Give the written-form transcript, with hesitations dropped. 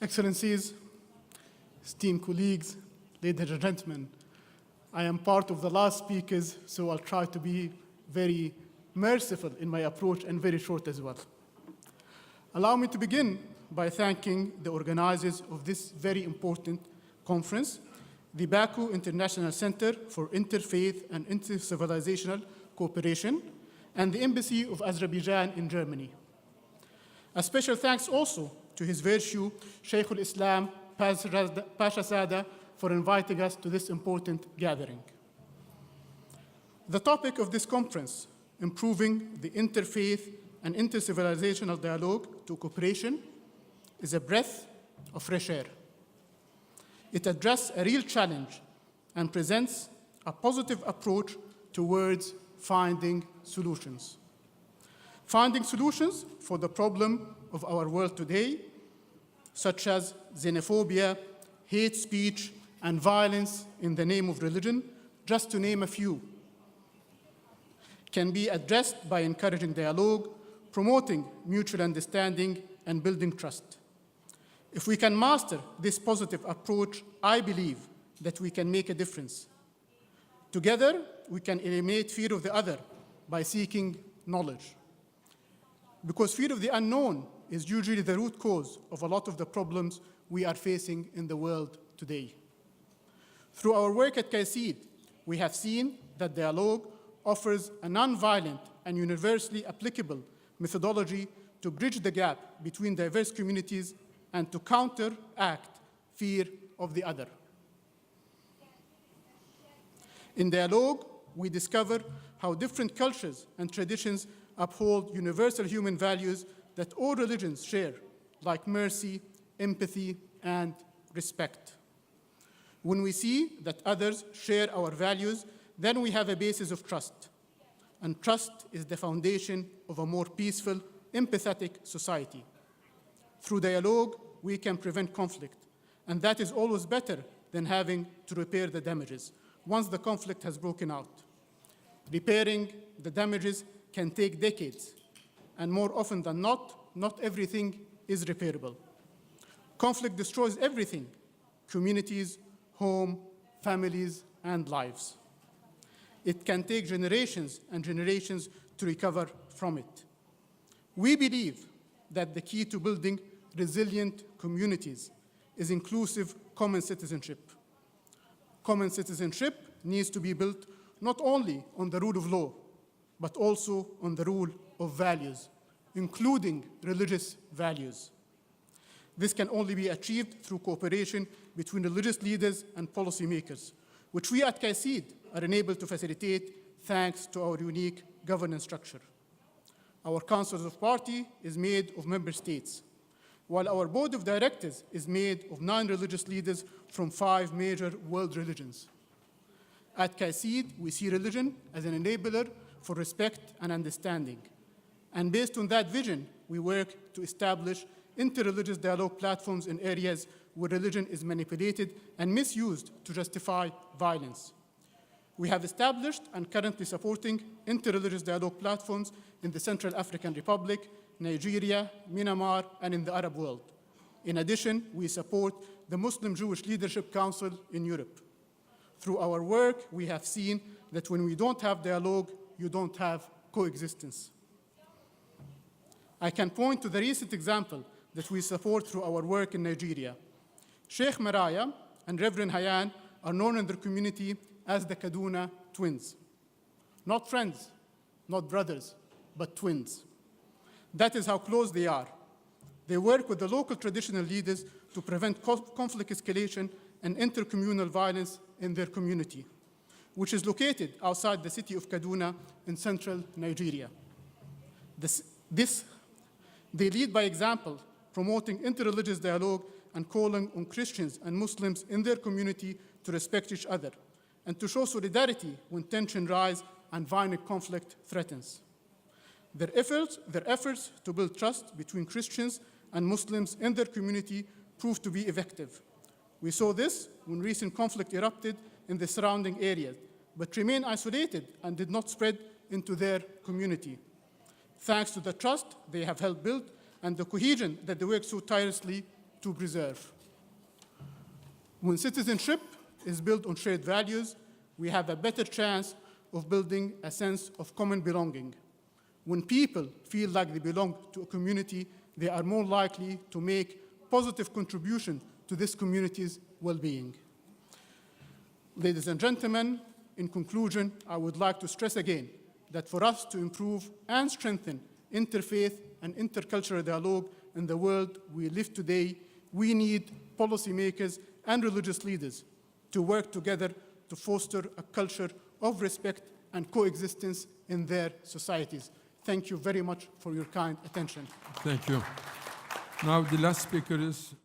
Excellencies, esteemed colleagues, ladies and gentlemen, I am part of the last speakers, so I'll try to be very merciful in my approach and very short as well. Allow me to begin by thanking the organizers of this very important conference, the Baku International Center for Interfaith and Inter-Civilizational Cooperation, and the Embassy of Azerbaijan in Germany. A special thanks also to His Virtue, Shaykh al-Islam, Pasha Sada, for inviting us to this important gathering. The topic of this conference, improving the interfaith and inter-civilizational dialogue to cooperation, is a breath of fresh air. It addresses a real challenge and presents a positive approach towards finding solutions. Finding solutions for the problem of our world today, such as xenophobia, hate speech, and violence in the name of religion, just to name a few, can be addressed by encouraging dialogue, promoting mutual understanding, and building trust. If we can master this positive approach, I believe that we can make a difference. Together, we can eliminate fear of the other by seeking knowledge. Because fear of the unknown is usually the root cause of a lot of the problems we are facing in the world today. Through our work at KAICIID, we have seen that dialogue offers a nonviolent and universally applicable methodology to bridge the gap between diverse communities and to counteract fear of the other. In dialogue, we discover how different cultures and traditions uphold universal human values that all religions share, like mercy, empathy, and respect. When we see that others share our values, then we have a basis of trust. And trust is the foundation of a more peaceful, empathetic society. Through dialogue, we can prevent conflict, and that is always better than having to repair the damages once the conflict has broken out. Repairing the damages can take decades, and more often than not everything is repairable. Conflict destroys everything: communities, home, families, and lives. It can take generations and generations to recover from it. We believe that the key to building resilient communities is inclusive common citizenship. Common citizenship needs to be built not only on the rule of law, but also on the rule of values, including religious values. This can only be achieved through cooperation between religious leaders and policymakers, which we at KAICIID are enabled to facilitate thanks to our unique governance structure. Our Council of Party is made of member states, while our Board of Directors is made of 9 religious leaders from 5 major world religions. At KAICIID, we see religion as an enabler for respect and understanding. And based on that vision, we work to establish interreligious dialogue platforms in areas where religion is manipulated and misused to justify violence. We have established and currently supporting interreligious dialogue platforms in the Central African Republic, Nigeria, Myanmar, and in the Arab world. In addition, we support the Muslim Jewish Leadership Council in Europe. Through our work, we have seen that when we don't have dialogue, you don't have coexistence. I can point to the recent example that we support through our work in Nigeria. Sheikh Maraya and Reverend Hayan are known in their community as the Kaduna twins. Not friends, not brothers, but twins. That is how close they are. They work with the local traditional leaders to prevent conflict escalation and intercommunal violence in their community, which is located outside the city of Kaduna in central Nigeria. They lead by example, promoting interreligious dialogue and calling on Christians and Muslims in their community to respect each other and to show solidarity when tension rises and violent conflict threatens. Their efforts to build trust between Christians and Muslims in their community proved to be effective. We saw this when recent conflict erupted in the surrounding areas, but remained isolated and did not spread into their community. Thanks to the trust they have helped build and the cohesion that they work so tirelessly to preserve. When citizenship is built on shared values, we have a better chance of building a sense of common belonging. When people feel like they belong to a community, they are more likely to make positive contribution to this community's well-being. Ladies and gentlemen, in conclusion, I would like to stress again that for us to improve and strengthen interfaith and intercultural dialogue in the world we live today, we need policymakers and religious leaders to work together to foster a culture of respect and coexistence in their societies. Thank you very much for your kind attention. Thank you. Now the last speaker is